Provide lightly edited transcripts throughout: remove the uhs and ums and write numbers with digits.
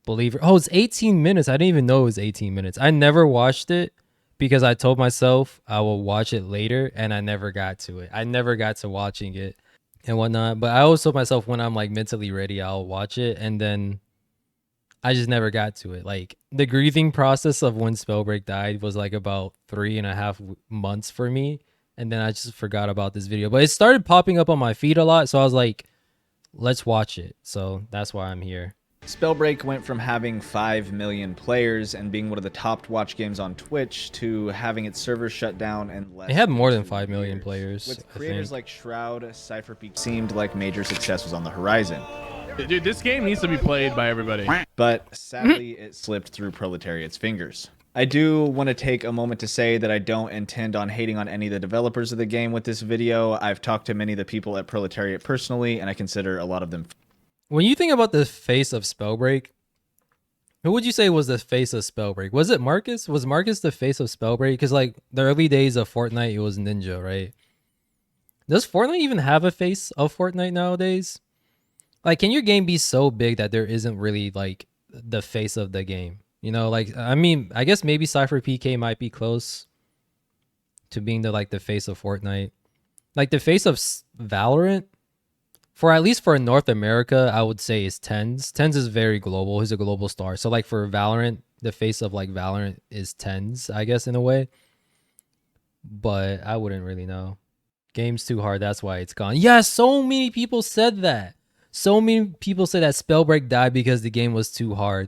Believer. Oh, it's 18 minutes. I didn't even know it was 18 minutes. I never watched it because I told myself I will watch it later, and I never got to it. I never got to watching it and whatnot. But I always told myself when I'm like mentally ready, I'll watch it, and then I just never got to it. Like the grieving process of when Spellbreak died was like about 3.5 months for me, and then I just forgot about this video. But it started popping up on my feed a lot, so I was like, let's watch it. So that's why I'm here. Spellbreak went from having 5 million players and being one of the top watch games on Twitch to having its servers shut down and less. It had more than than 5 million years. players. With creators like Shroud, CypherPeak seemed like major success was on the horizon. Dude, this game needs to be played by everybody. But sadly, it slipped through Proletariat's fingers. I do want to take a moment to say that I don't intend on hating on any of the developers of the game with this video. I've talked to many of the people at Proletariat personally, and I consider a lot of them. When you think about the face of Spellbreak, who would you say was the face of Spellbreak? Was it Marcus? Was Marcus the face of Spellbreak? Because like the early days of Fortnite, it was Ninja, right? Does Fortnite even have a face of Fortnite nowadays? Like, can your game be so big that there isn't really like the face of the game? You know, like, I mean, I guess maybe Cypher PK might be close to being the face of Fortnite. Like the face of Valorant, for at least for North America, I would say is Tens. Tens is very global. He's a global star. So like for Valorant, the face of like Valorant is Tens, I guess, in a way. But I wouldn't really know. Game's too hard. That's why it's gone. Yeah, so many people said that. So many people say that Spellbreak died because the game was too hard,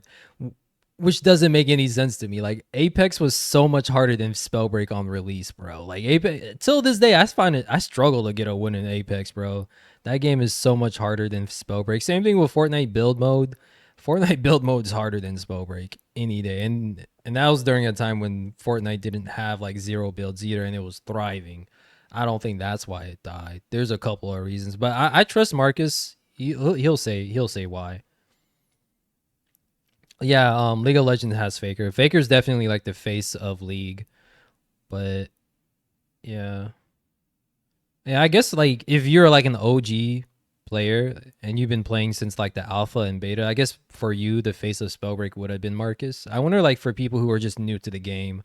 which doesn't make any sense to me. Like Apex was so much harder than Spellbreak on release, bro. Like Apex, till this day, I struggle to get a win in Apex, bro. That game is so much harder than Spellbreak. Same thing with Fortnite build mode. Fortnite build mode is harder than Spellbreak any day, and that was during a time when Fortnite didn't have like 0 builds either, and it was thriving. I don't think that's why it died. There's a couple of reasons, but I trust Marcus. He'll say why. Yeah, League of Legends has Faker. Faker's definitely like the face of League, but yeah, I guess like if you're like an OG player and you've been playing since like the alpha and beta, I guess for you the face of Spellbreak would have been Marcus. I wonder like for people who are just new to the game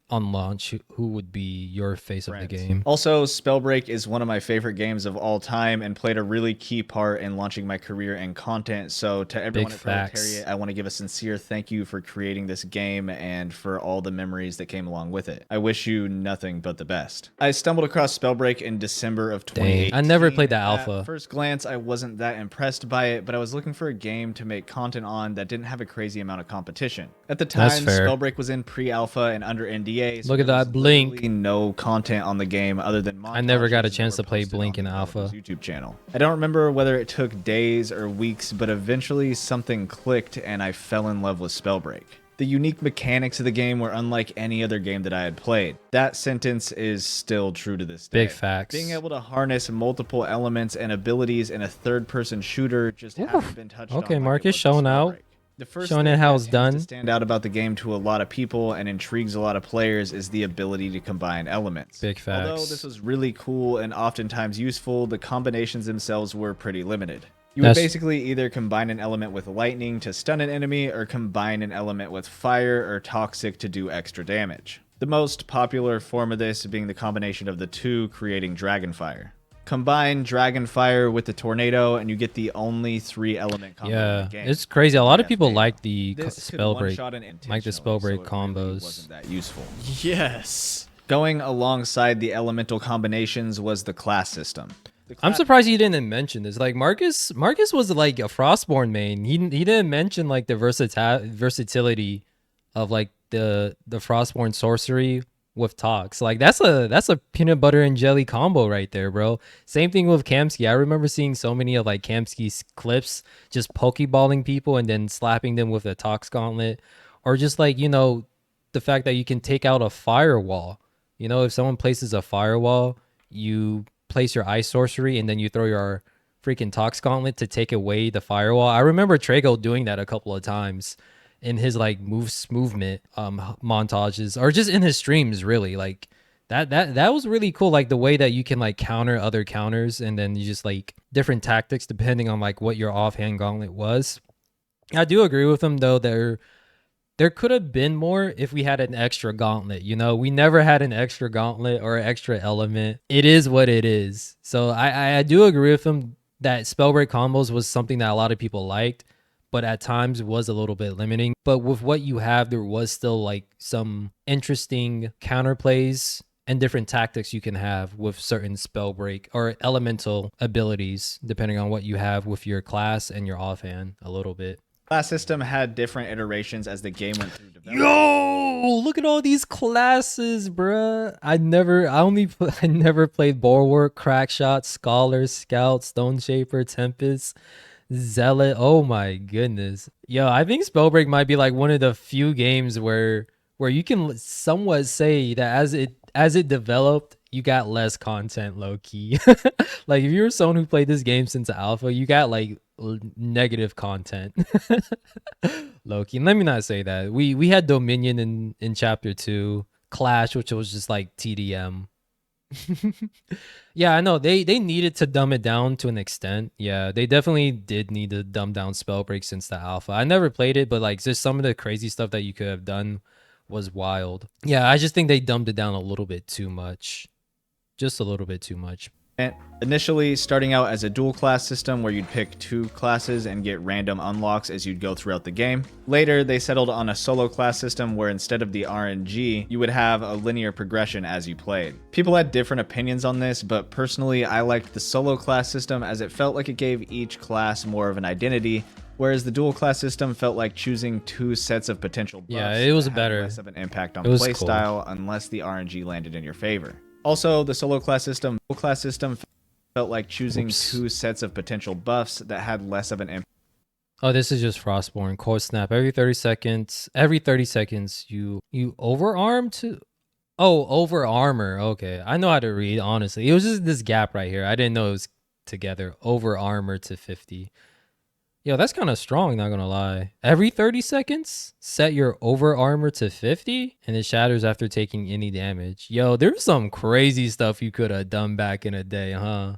on launch, who would be your face of the game? Also, Spellbreak is one of my favorite games of all time and played a really key part in launching my career and content. So to everyone at Proletariat, I want to give a sincere thank you for creating this game and for all the memories that came along with it. I wish you nothing but the best. I stumbled across Spellbreak in December of 2018. Dang, I never played the alpha. At first glance, I wasn't that impressed by it, but I was looking for a game to make content on that didn't have a crazy amount of competition. At the time, Spellbreak was in pre-alpha and under NDA. So look at that Blink. No content on the game other than I never got a chance to play Blink in alpha. YouTube channel. I don't remember whether it took days or weeks, but eventually something clicked and I fell in love with Spellbreak. The unique mechanics of the game were unlike any other game that I had played. That sentence is still true to this day. Big facts. Being able to harness multiple elements and abilities in a third-person shooter just hasn't been touched on. Okay, Marcus showing out. The first showing thing it how it's done. To stand out about the game to a lot of people and intrigues a lot of players is the ability to combine elements. Big facts. Although this was really cool and oftentimes useful, the combinations themselves were pretty limited. You would basically either combine an element with lightning to stun an enemy or combine an element with fire or toxic to do extra damage. The most popular form of this being the combination of the two, creating Dragonfire. Combine Dragonfire with the Tornado and you get the only 3-element combo in the game. It's crazy. A lot of people like the Spellbreak, like the Spellbreak so combos. Really wasn't that useful. Yes. Going alongside the elemental combinations was the class system. I'm surprised he didn't mention this. Like Marcus was like a Frostborn main. He didn't mention like the versatility of like the Frostborn sorcery with Tox. Like that's a peanut butter and jelly combo right there, bro. Same thing with Kamsky. I remember seeing so many of like Kamsky's clips just pokeballing people and then slapping them with a Tox gauntlet, or just like, you know, the fact that you can take out a firewall. You know, if someone places a firewall, you place your ice sorcery and then you throw your freaking Tox gauntlet to take away the firewall. I remember Trago doing that a couple of times in his like movement montages, or just in his streams, really. Like that was really cool, like the way that you can like counter other counters and then you just like different tactics depending on like what your offhand gauntlet was. I do agree with him though. There could have been more if we had an extra gauntlet. You know, we never had an extra gauntlet or an extra element. It is what it is. So I do agree with him that Spellbreak combos was something that a lot of people liked, but at times was a little bit limiting. But with what you have, there was still like some interesting counterplays and different tactics you can have with certain Spellbreak or elemental abilities, depending on what you have with your class and your offhand a little bit. Class system had different iterations as the game went through development. Yo, look at all these classes, bruh. I never played Bulwark, Crackshot, Scholar, Scout, Stone Shaper, Tempest, Zealot. Oh my goodness. Yo, I think Spellbreak might be like one of the few games where you can somewhat say that as it developed, you got less content, low key. Like if you're someone who played this game since the alpha, you got like negative content. Low key. Let me not say that. We had Dominion in chapter 2, Clash, which was just like TDM. Yeah, I know they needed to dumb it down to an extent. Yeah, they definitely did need to dumb down Spellbreak since the alpha. I never played it, but like just some of the crazy stuff that you could have done was wild. Yeah, I just think they dumbed it down a little bit too much. Just a little bit too much. And initially, starting out as a dual class system where you'd pick 2 classes and get random unlocks as you'd go throughout the game. Later, they settled on a solo class system where instead of the RNG, you would have a linear progression as you played. People had different opinions on this, but personally, I liked the solo class system as it felt like it gave each class more of an identity, whereas the dual class system felt like choosing 2 sets of potential buffs. Yeah, it was that had better. Less of an impact on It was playstyle unless the RNG landed in your favor. Also, the solo class system, felt like choosing 2 sets of potential buffs that had less of an impact. Oh, this is just Frostborn. Core Snap. Every 30 seconds, you overarm to... Oh, over armor. Okay. I know how to read, honestly. It was just this gap right here. I didn't know it was together. Over armor to 50. Yo, that's kind of strong, not gonna lie. Every 30 seconds, set your over armor to 50, and it shatters after taking any damage. Yo, there's some crazy stuff you could have done back in a day, huh?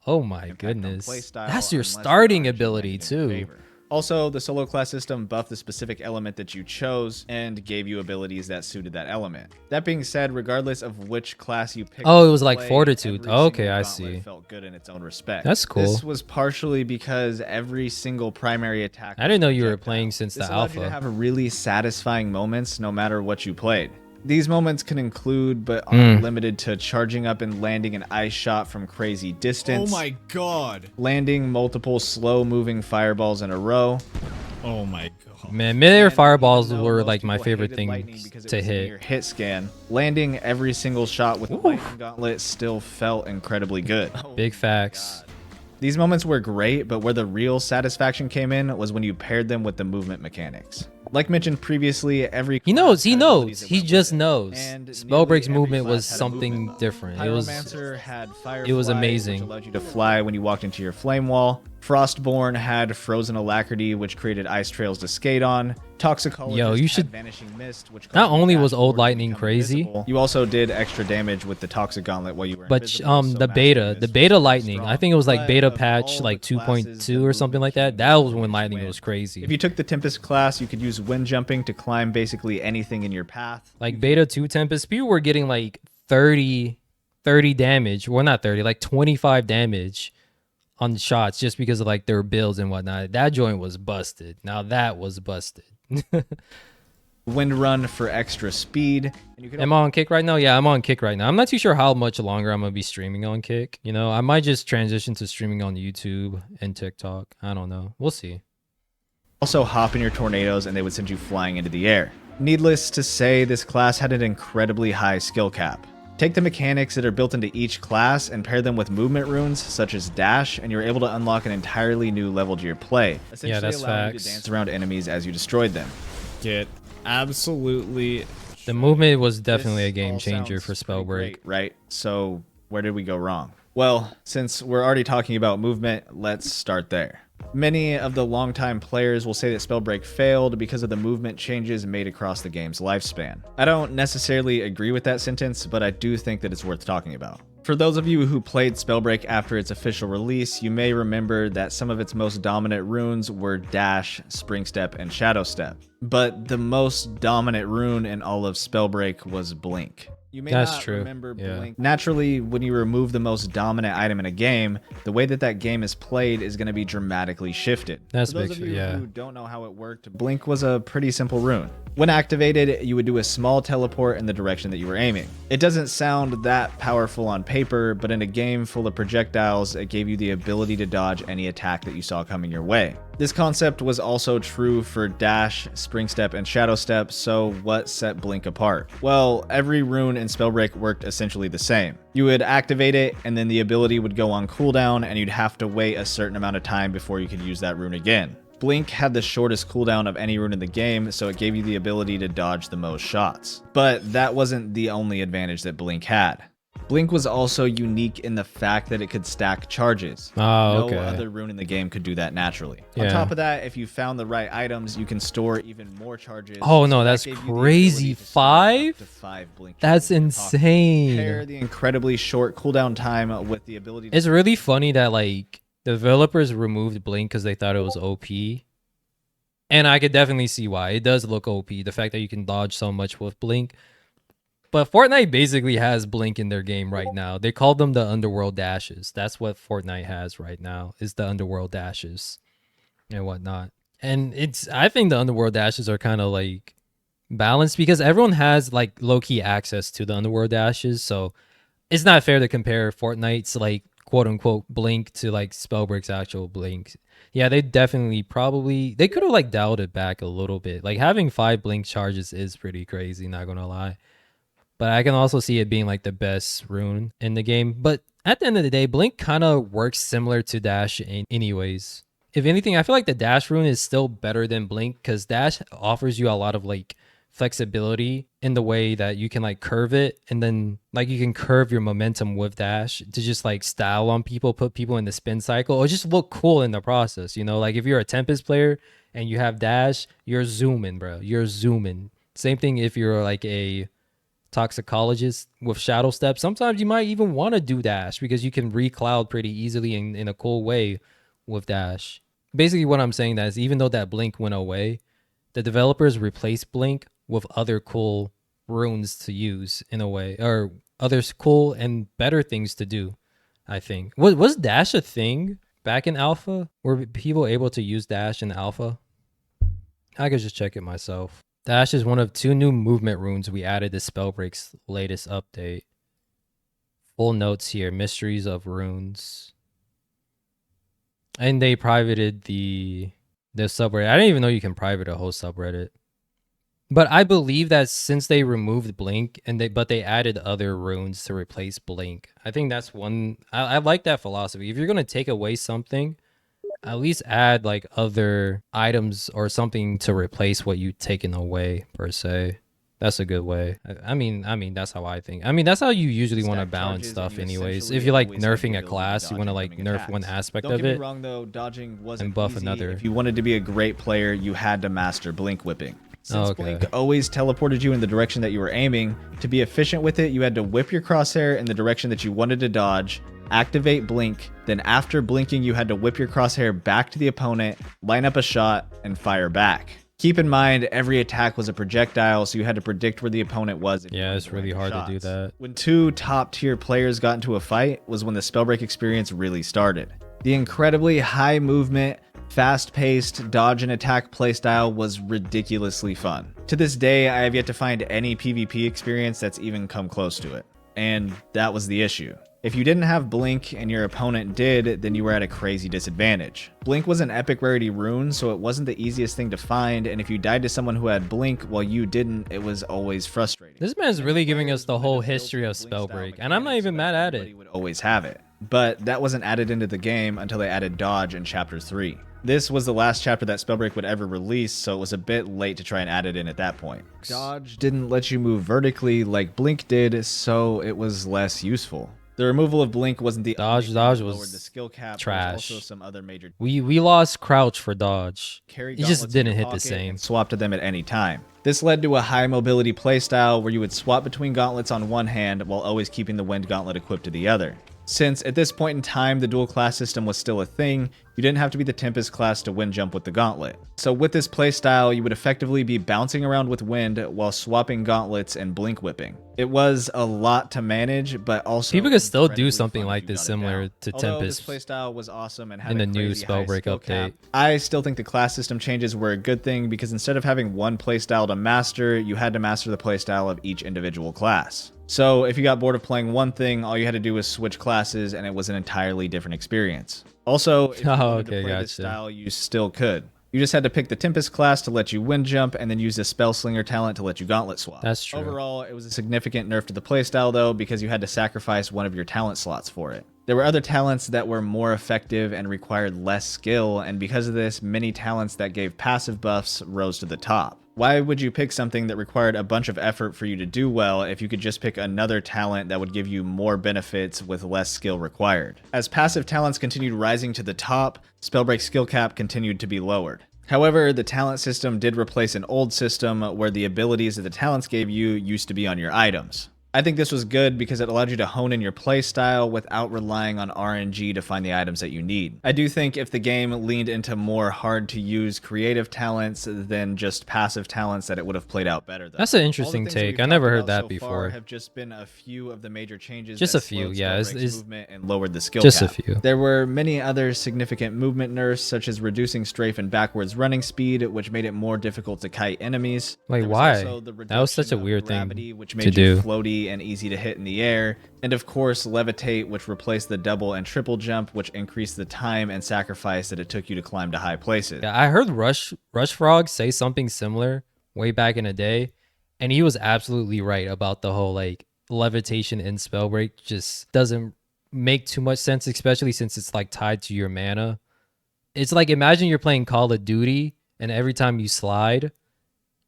Oh my goodness. That's your starting ability, too. Also, the solo class system buffed the specific element that you chose and gave you abilities that suited that element. That being said, regardless of which class you picked, oh, it was like Fortitude. Okay, I see. Felt good in its own respect. That's cool. This was partially because every single primary attack. I didn't know you were playing since the alpha. You to have really satisfying moments no matter what you played. These moments can include, but aren't limited to, charging up and landing an ice shot from crazy distance. Oh my god. Landing multiple slow-moving fireballs in a row. Oh my god. Man, mid-air fireballs were like my favorite thing to hit. Hit scan. Landing every single shot with the lightning gauntlet still felt incredibly good. Big facts. These moments were great, but where the real satisfaction came in was when you paired them with the movement mechanics. Like mentioned previously, every he knows. He just knows. Spellbreak's movement was something different. It was amazing. Which allowed you to fly when you walked into your flame wall. Frostborn had frozen alacrity, which created ice trails to skate on. Toxicologist Yo, you should. had vanishing mist, which Not only was old lightning crazy, invisible. You also did extra damage with the toxic gauntlet while you were but invisible, so the beta lightning. I think it was like beta patch like 2.2 or something like that. That was when lightning was crazy. If you took the Tempest class, you could use wind jumping to climb basically anything in your path. Like beta 2 Tempest, people were getting like 30 damage. Well, not 30, like 25 damage on shots just because of like their builds and whatnot. That joint was busted. Now that was busted. Wind run for extra speed. And you Am I on Kick right now? Yeah, I'm on Kick right now. I'm not too sure how much longer I'm gonna be streaming on Kick. You know, I might just transition to streaming on YouTube and TikTok. I don't know. We'll see. Also hop in your tornadoes and they would send you flying into the air. Needless to say, this class had an incredibly high skill cap. Take the mechanics that are built into each class and pair them with movement runes such as dash, and you're able to unlock an entirely new level to your play. Yeah, that's allowing facts. you to dance around enemies as you destroyed them. Get absolutely. The movement was definitely a This game all changer sounds for pretty Spellbreak. great, right? So where did we go wrong? Well, since we're already talking about movement, let's start there. Many of the longtime players will say that Spellbreak failed because of the movement changes made across the game's lifespan. I don't necessarily agree with that sentence, but I do think that it's worth talking about. For those of you who played Spellbreak after its official release, you may remember that some of its most dominant runes were Dash, Spring Step, and Shadow Step. But the most dominant rune in all of Spellbreak was Blink. You may That's not true. remember Yeah. Blink. Naturally, when you remove the most dominant item in a game, the way that game is played is going to be dramatically shifted. That's For those big, of you yeah. who don't know how it worked, Blink was a pretty simple rune. When activated, you would do a small teleport in the direction that you were aiming. It doesn't sound that powerful on paper, but in a game full of projectiles, it gave you the ability to dodge any attack that you saw coming your way. This concept was also true for Dash, Spring Step, and Shadow Step, so what set Blink apart? Well, every rune in Spellbreak worked essentially the same. You would activate it, and then the ability would go on cooldown, and you'd have to wait a certain amount of time before you could use that rune again. Blink had the shortest cooldown of any rune in the game, so it gave you the ability to dodge the most shots. But that wasn't the only advantage that Blink had. Blink was also unique in the fact that it could stack charges. Oh, okay. No other rune in the game could do that naturally. Yeah. On top of that, if you found the right items, you can store even more charges. Oh, no, So that that's gave you the crazy. ability to store up 5? to 5 Blink That's charges in your pocket. insane. Pair the incredibly short cooldown time with the ability to It's really funny that like developers removed Blink because they thought it was OP. And I could definitely see why. It does look OP, the fact that you can dodge so much with Blink. But Fortnite basically has Blink in their game right now. They call them the Underworld Dashes. That's what Fortnite has right now, is the Underworld Dashes and whatnot. And I think the Underworld Dashes are kind of like balanced because everyone has like low-key access to the Underworld Dashes. So it's not fair to compare Fortnite's like quote-unquote Blink to like Spellbreak's actual Blink. Yeah, they definitely they could have like dialed it back a little bit. Like having 5 Blink charges is pretty crazy, not gonna lie. But I can also see it being like the best rune in the game. But at the end of the day, Blink kind of works similar to Dash anyways. If anything, I feel like the Dash rune is still better than Blink because Dash offers you a lot of like flexibility in the way that you can like curve it, and then like you can curve your momentum with Dash to just like style on people, put people in the spin cycle, or just look cool in the process. You know, like if you're a Tempest player and you have Dash, you're zooming, bro. You're zooming. Same thing if you're like a toxicologist with Shadow Step. Sometimes you might even want to do Dash because you can re-cloud pretty easily in a cool way with Dash. Basically what I'm saying is even though that Blink went away, the developers replaced Blink with other cool runes to use in a way, or other cool and better things to do, I think. Was Dash a thing back in Alpha? Were people able to use Dash in Alpha? I could just check it myself. Dash is one of 2 new movement runes we added to Spellbreak's latest update. Full notes here, mysteries of runes. And they privated the subreddit. I didn't even know you can private a whole subreddit. But I believe that since they removed Blink but they added other runes to replace Blink. I think that's one. I like that philosophy. If you're gonna take away something, at least add like other items or something to replace what you've taken away per se. That's a good way. I mean that's how I think. I mean that's how you usually want to stack balance charges, stuff and you anyways. essentially If you're like always have the nerfing a ability to class, you want to dodge like incoming nerf attacks. one aspect Don't of get me it. wrong though, dodging wasn't and buff easy. another. If you wanted to be a great player, you had to master Blink whipping. Since Okay. Blink always teleported you in the direction that you were aiming, to be efficient with it, you had to whip your crosshair in the direction that you wanted to dodge, activate Blink, then after blinking, you had to whip your crosshair back to the opponent, line up a shot, and fire back. Keep in mind, every attack was a projectile, so you had to predict where the opponent was. If you Yeah, wanted it's to really land hard to do shots. that. When 2 top-tier players got into a fight was when the Spellbreak experience really started. The incredibly high movement, fast-paced dodge and attack playstyle was ridiculously fun. To this day, I have yet to find any PvP experience that's even come close to it. And that was the issue. If you didn't have Blink and your opponent did, then you were at a crazy disadvantage. Blink was an epic rarity rune, so it wasn't the easiest thing to find, and if you died to someone who had Blink while you didn't, it was always frustrating. This man's really giving us the whole history of Spellbreak, and I'm not even mad at it. Would always have it. But that wasn't added into the game until they added Dodge in Chapter 3. This was the last chapter that Spellbreak would ever release, so it was a bit late to try and add it in at that point. Dodge didn't let you move vertically like Blink did, so it was less useful. The removal of Blink wasn't the only thing Dodge that was lowered the skill cap. trash. There was also some other major We lost Crouch for Dodge. carry He just gauntlets in didn't your hit the pocket same. and swap to them at any time. This led to a high mobility playstyle where you would swap between gauntlets on one hand while always keeping the wind gauntlet equipped to the other. Since at this point in time the dual class system was still a thing, you didn't have to be the Tempest class to wind jump with the gauntlet. So with this playstyle, you would effectively be bouncing around with wind while swapping gauntlets and blink whipping. It was a lot to manage, but also People could still do incredibly something fun like if you this got it similar down. to Although Tempest this playstyle was awesome and had in a the new crazy high Spellbreak skill cap, update. I still think the class system changes were a good thing because instead of having one playstyle to master, you had to master the playstyle of each individual class. So if you got bored of playing one thing, all you had to do was switch classes and it was an entirely different experience. Also, if you wanted to play this style, you still could. You just had to pick the Tempest class to let you wind jump and then use the Spellslinger talent to let you gauntlet swap. That's true. Overall, it was a significant nerf to the playstyle though because you had to sacrifice one of your talent slots for it. There were other talents that were more effective and required less skill, and because of this, many talents that gave passive buffs rose to the top. Why would you pick something that required a bunch of effort for you to do well if you could just pick another talent that would give you more benefits with less skill required? As passive talents continued rising to the top, Spellbreak's skill cap continued to be lowered. However, the talent system did replace an old system where the abilities that the talents gave you used to be on your items. I think this was good because it allowed you to hone in your playstyle without relying on RNG to find the items that you need. I do think if the game leaned into more hard-to-use creative talents than just passive talents, that it would have played out better. Though. That's an interesting take. I never heard that before. Have just been a few of the major changes. Just a few, yeah. It's movement and lowered the skill just cap. a few. There were many other significant movement nerfs, such as reducing strafe and backwards running speed, which made it more difficult to kite enemies. Wait, why? That was such a weird thing which to made do. you floaty and easy to hit in the air, and of course Levitate, which replaced the double and triple jump, which increased the time and sacrifice that it took you to climb to high places. Yeah, I heard Rush Frog say something similar way back in the day, and he was absolutely right about the whole like levitation in Spellbreak just doesn't make too much sense, especially since it's like tied to your mana. It's like, imagine you're playing Call of Duty and every time you slide,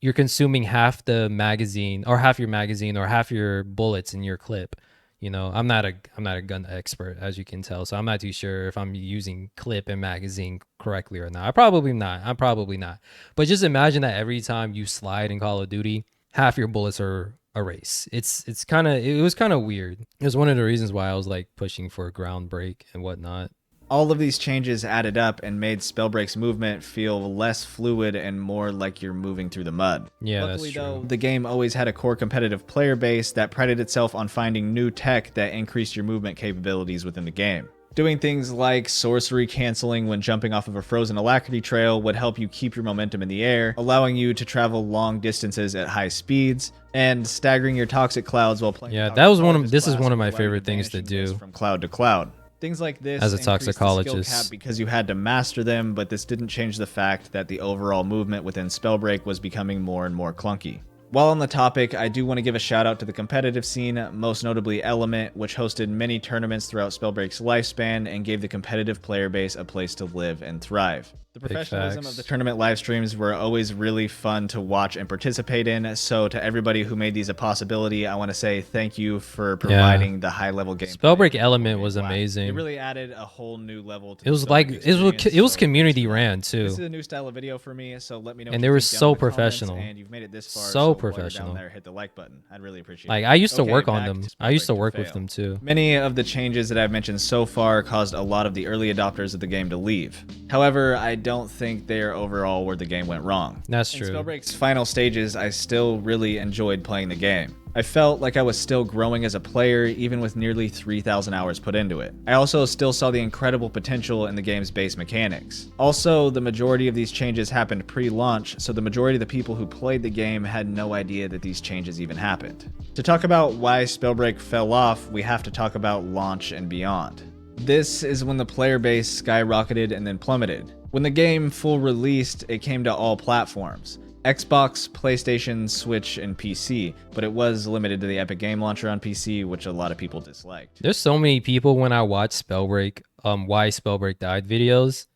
you're consuming half the magazine or half your magazine or half your bullets in your clip. You know, I'm not a gun expert, as you can tell, so I'm not too sure if I'm using clip and magazine correctly or not. I'm probably not. But just imagine that every time you slide in Call of Duty, half your bullets are erased. It was kind of weird. It was one of the reasons why I was like pushing for a ground break and whatnot. All of these changes added up and made Spellbreak's movement feel less fluid and more like you're moving through the mud. Yeah, Luckily, that's true. though, the game always had a core competitive player base that prided itself on finding new tech that increased your movement capabilities within the game. Doing things like sorcery canceling when jumping off of a frozen alacrity trail would help you keep your momentum in the air, allowing you to travel long distances at high speeds, and staggering your toxic clouds while playing. Yeah, that was this is one of my favorite things to do from cloud to cloud. Things like this as a increased the toxicologist skill cap because you had to master them, but this didn't change the fact that the overall movement within Spellbreak was becoming more and more clunky. While on the topic, I do want to give a shout out to the competitive scene, most notably Element, which hosted many tournaments throughout Spellbreak's lifespan and gave the competitive player base a place to live and thrive. The professionalism of the tournament live streams were always really fun to watch and participate in, so to everybody who made these a possibility, I want to say thank you for providing the high-level game. Spellbreak Element was amazing. It really added a whole new level to it was like it was community ran too. This is a new style of video for me, so let me know. And they were so professional. And you've made it this far, so professional. Down there, hit the like button. I'd really appreciate it. Like, I used to work on them. I used to work with them too. Many of the changes that I've mentioned so far caused a lot of the early adopters of the game to leave. However, I don't think they are overall where the game went wrong. That's true. In Spellbreak's final stages, I still really enjoyed playing the game. I felt like I was still growing as a player, even with nearly 3,000 hours put into it. I also still saw the incredible potential in the game's base mechanics. Also, the majority of these changes happened pre-launch, so the majority of the people who played the game had no idea that these changes even happened. To talk about why Spellbreak fell off, we have to talk about launch and beyond. This is when the player base skyrocketed and then plummeted. When the game full released, it came to all platforms. Xbox, PlayStation, Switch, and PC, but it was limited to the Epic Game Launcher on PC, which a lot of people disliked. There's so many people when I watch Spellbreak, why Spellbreak died videos,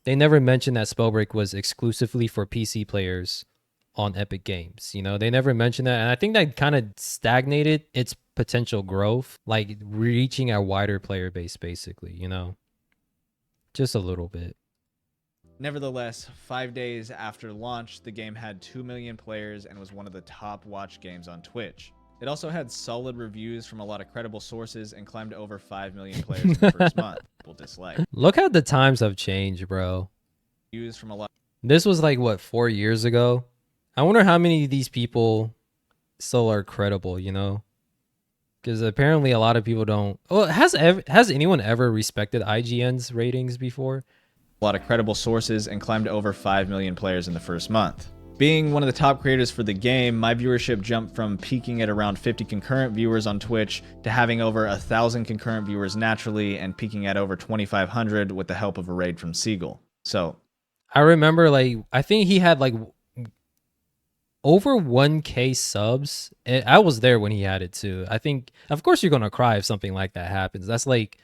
they never mentioned that Spellbreak was exclusively for PC players on Epic Games. You know, they never mentioned that, and I think that kind of stagnated its potential growth, like reaching a wider player base, basically, you know, just a little bit. Nevertheless, 5 days after launch, the game had 2 million players and was one of the top watched games on Twitch. It also had solid reviews from a lot of credible sources and climbed to over 5 million players in the first month. People dislike. Look how the times have changed, bro. Views from a lot. This was like, what, 4 years ago? I wonder how many of these people still are credible, you know? Because apparently a lot of people don't. Well, has anyone ever respected IGN's ratings before? A lot of credible sources and climbed to over 5 million players in the first month. Being one of the top creators for the game, my viewership jumped from peaking at around 50 concurrent viewers on Twitch to having over 1,000 concurrent viewers naturally and peaking at over 2,500 with the help of a raid from Seagull. So, I remember, like, I think he had like over 1K subs. I was there when he had it too. I think, of course, you're gonna cry if something like that happens. That's like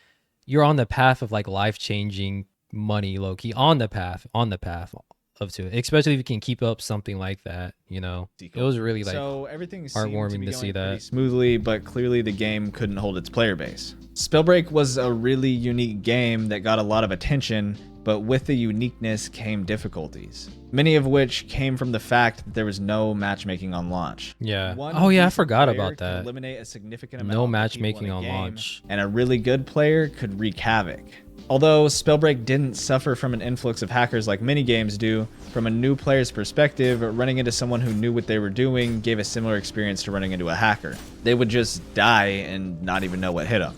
you're on the path of like life-changing money, low key, on the path of to it. Especially if you can keep up something like that, you know. It was really like so everything heartwarming to see that smoothly, but clearly the game couldn't hold its player base. Spellbreak was a really unique game that got a lot of attention, but with the uniqueness came difficulties, many of which came from the fact that there was no matchmaking on launch. Yeah. One Oh yeah, I decent forgot player about could that. eliminate a significant amount No of matchmaking people in a on game, launch. and a really good player could wreak havoc. Although Spellbreak didn't suffer from an influx of hackers like many games do, from a new player's perspective, running into someone who knew what they were doing gave a similar experience to running into a hacker. They would just die and not even know what hit them.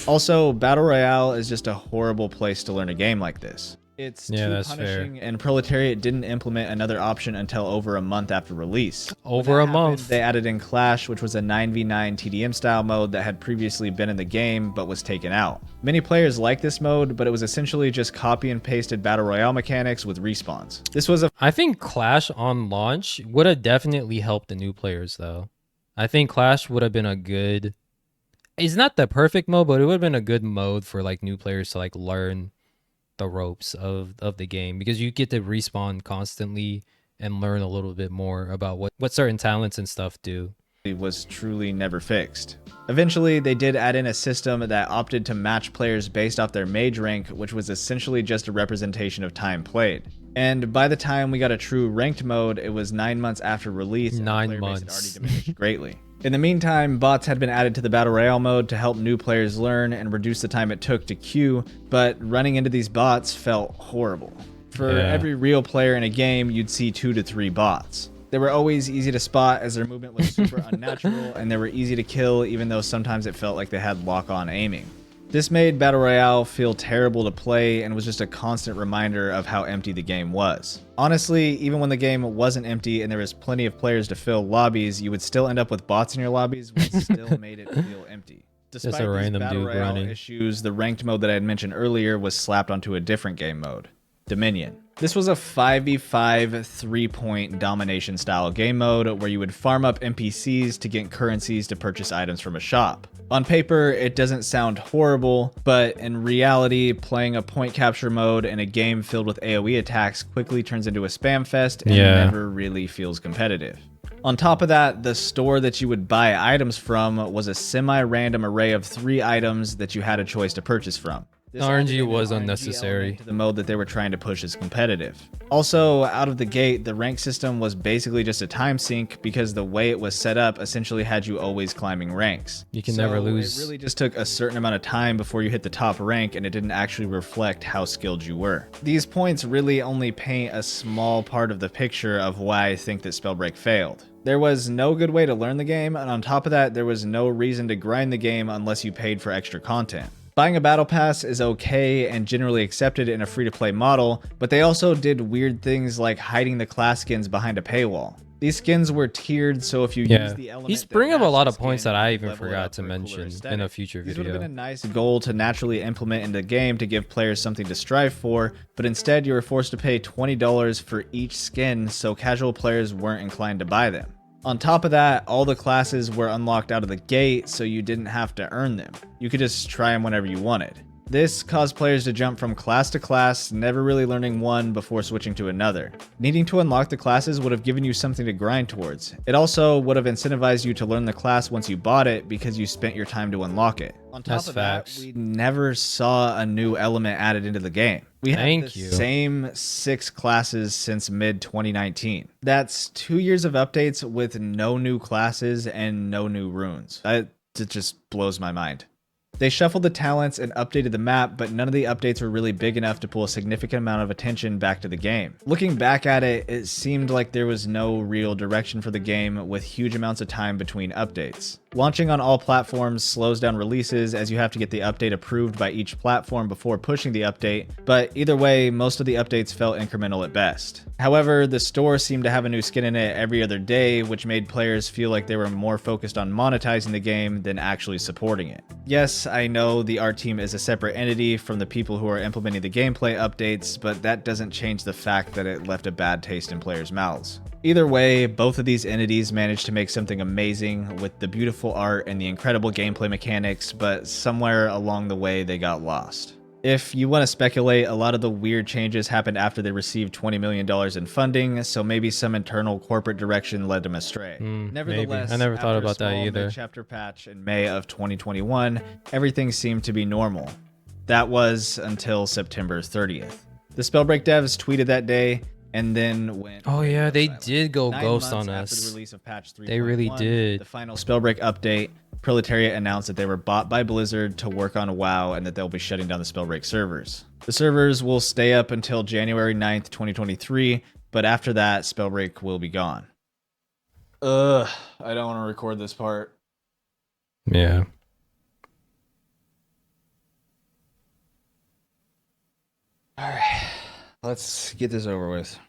Also, Battle Royale is just a horrible place to learn a game like this. It's too punishing, and Proletariat didn't implement another option until over a month after release. Over a month. They added in Clash, which was a 9v9 TDM style mode that had previously been in the game but was taken out. Many players liked this mode, but it was essentially just copy and pasted Battle Royale mechanics with respawns. I think Clash on launch would have definitely helped the new players though. I think Clash would have been a good, it's not the perfect mode, but it would have been a good mode for like new players to like learn the ropes of the game, because you get to respawn constantly and learn a little bit more about what certain talents and stuff do. It was truly never fixed. Eventually, they did add in a system that opted to match players based off their mage rank, which was essentially just a representation of time played. And by the time we got a true ranked mode, it was 9 months after release. 9 months. Had already diminished greatly. In the meantime, bots had been added to the Battle Royale mode to help new players learn and reduce the time it took to queue, but running into these bots felt horrible. For every real player in a game, you'd see 2 to 3 bots. They were always easy to spot as their movement was super unnatural, and they were easy to kill even though sometimes it felt like they had lock-on aiming. This made Battle Royale feel terrible to play and was just a constant reminder of how empty the game was. Honestly, even when the game wasn't empty and there was plenty of players to fill lobbies, you would still end up with bots in your lobbies, which still made it feel empty. Despite a random these Battle dude Royale running. issues, the ranked mode that I had mentioned earlier was slapped onto a different game mode, Dominion. This was a 5v5 3-point domination style game mode where you would farm up NPCs to get currencies to purchase items from a shop. On paper, it doesn't sound horrible, but in reality, playing a point capture mode in a game filled with AoE attacks quickly turns into a spam fest and never really feels competitive. On top of that, the store that you would buy items from was a semi-random array of 3 items that you had a choice to purchase from. The RNG was unnecessary. The mode that they were trying to push is competitive. Also, out of the gate, the rank system was basically just a time sink because the way it was set up essentially had you always climbing ranks. You can never lose. It really just took a certain amount of time before you hit the top rank, and it didn't actually reflect how skilled you were. These points really only paint a small part of the picture of why I think that Spellbreak failed. There was no good way to learn the game, and on top of that, there was no reason to grind the game unless you paid for extra content. Buying a battle pass is okay and generally accepted in a free-to-play model, but they also did weird things like hiding the class skins behind a paywall. These skins were tiered, so if you use the element, he's bringing up a lot of points that I even forgot to mention in a future video. These would have been a nice goal to naturally implement in the game to give players something to strive for, but instead you were forced to pay $20 for each skin, so casual players weren't inclined to buy them. On top of that, all the classes were unlocked out of the gate, so you didn't have to earn them. You could just try them whenever you wanted. This caused players to jump from class to class, never really learning one before switching to another. Needing to unlock the classes would have given you something to grind towards. It also would have incentivized you to learn the class once you bought it because you spent your time to unlock it. On top of that, we never saw a new element added into the game. We had the same 6 classes since mid-2019. That's 2 years of updates with no new classes and no new runes. It just blows my mind. They shuffled the talents and updated the map, but none of the updates were really big enough to pull a significant amount of attention back to the game. Looking back at it, it seemed like there was no real direction for the game with huge amounts of time between updates. Launching on all platforms slows down releases as you have to get the update approved by each platform before pushing the update, but either way, most of the updates felt incremental at best. However, the store seemed to have a new skin in it every other day, which made players feel like they were more focused on monetizing the game than actually supporting it. Yes, I know the art team is a separate entity from the people who are implementing the gameplay updates, but that doesn't change the fact that it left a bad taste in players' mouths. Either way, both of these entities managed to make something amazing with the beautiful art and the incredible gameplay mechanics, but somewhere along the way they got lost. If you want to speculate, a lot of the weird changes happened after they received $20 million in funding, so maybe some internal corporate direction led them astray. Nevertheless, I never thought about that either. Chapter patch in May of 2021, everything seemed to be normal. That was until September 30th. The Spellbreak devs tweeted that day, and then went... Oh yeah, they did go ghost on us. After the release of patch 3.1, they really did. The final Spellbreak update, Proletariat announced that they were bought by Blizzard to work on WoW and that they'll be shutting down the Spellbreak servers. The servers will stay up until January 9th, 2023, but after that, Spellbreak will be gone. I don't want to record this part. Yeah. Alright, let's get this over with.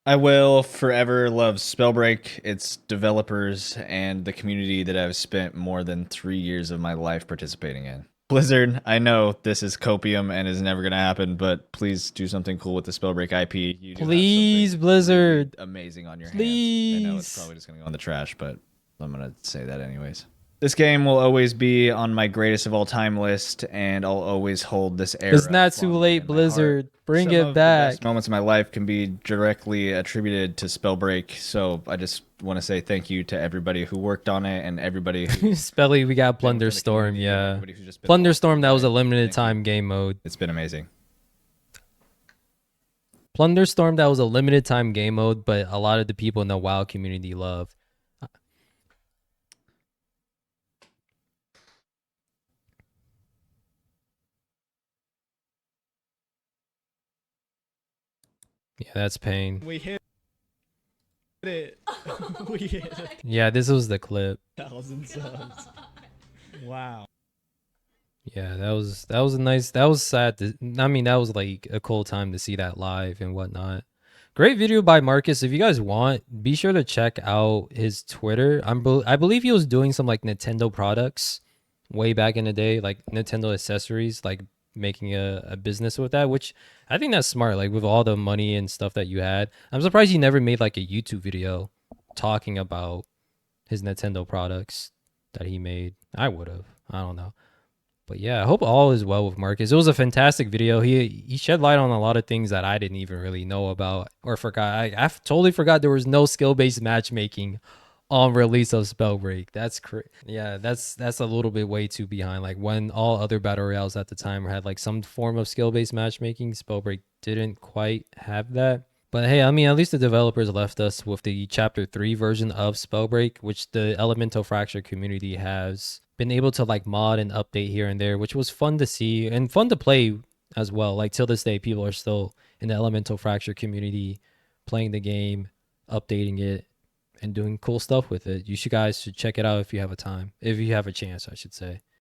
I will forever love Spellbreak, its developers, and the community that I've spent more than 3 years of my life participating in. Blizzard, I know this is copium and is never going to happen, but please do something cool with the Spellbreak IP. You do please, Blizzard. Amazing on your please. hands. I know it's probably just going to go in the trash, but I'm going to say that anyways. This game will always be on my greatest of all time list, and I'll always hold this era. It's not too late, Blizzard. Bring it back. The best moments of my life can be directly attributed to Spellbreak, so I just want to say thank you to everybody who worked on it and everybody who... Spelly, we got Plunderstorm, yeah. Plunderstorm, that was a limited time game mode. It's been amazing. Plunderstorm, that was a limited time game mode, but a lot of the people in the WoW community loved. Yeah, that's pain. We hit it. We hit it. Yeah, this was the clip. 1,000 subs. Wow. Yeah, that was a nice. That was sad. I mean, that was like a cool time to see that live and whatnot. Great video by Marcus. If you guys want, be sure to check out his Twitter. I believe he was doing some like Nintendo products way back in the day, like Nintendo accessories, like making a business with that, which I think that's smart. Like with all the money and stuff that you had, I'm surprised he never made like a YouTube video talking about his Nintendo products that he made. I would have. I don't know. But yeah, I hope all is well with Marcus. It was a fantastic video. He shed light on a lot of things that I didn't even really know about or forgot. I totally forgot there was no skill-based matchmaking on release of Spellbreak. That's yeah, that's a little bit way too behind. Like when all other battle royales at the time had like some form of skill-based matchmaking, Spellbreak didn't quite have that. But hey, I mean, at least the developers left us with the Chapter 3 version of Spellbreak, which the Elemental Fracture community has been able to like mod and update here and there, which was fun to see and fun to play as well. Like till this day, people are still in the Elemental Fracture community playing the game, updating it, and doing cool stuff with it. You guys should check it out if you have a chance, I should say.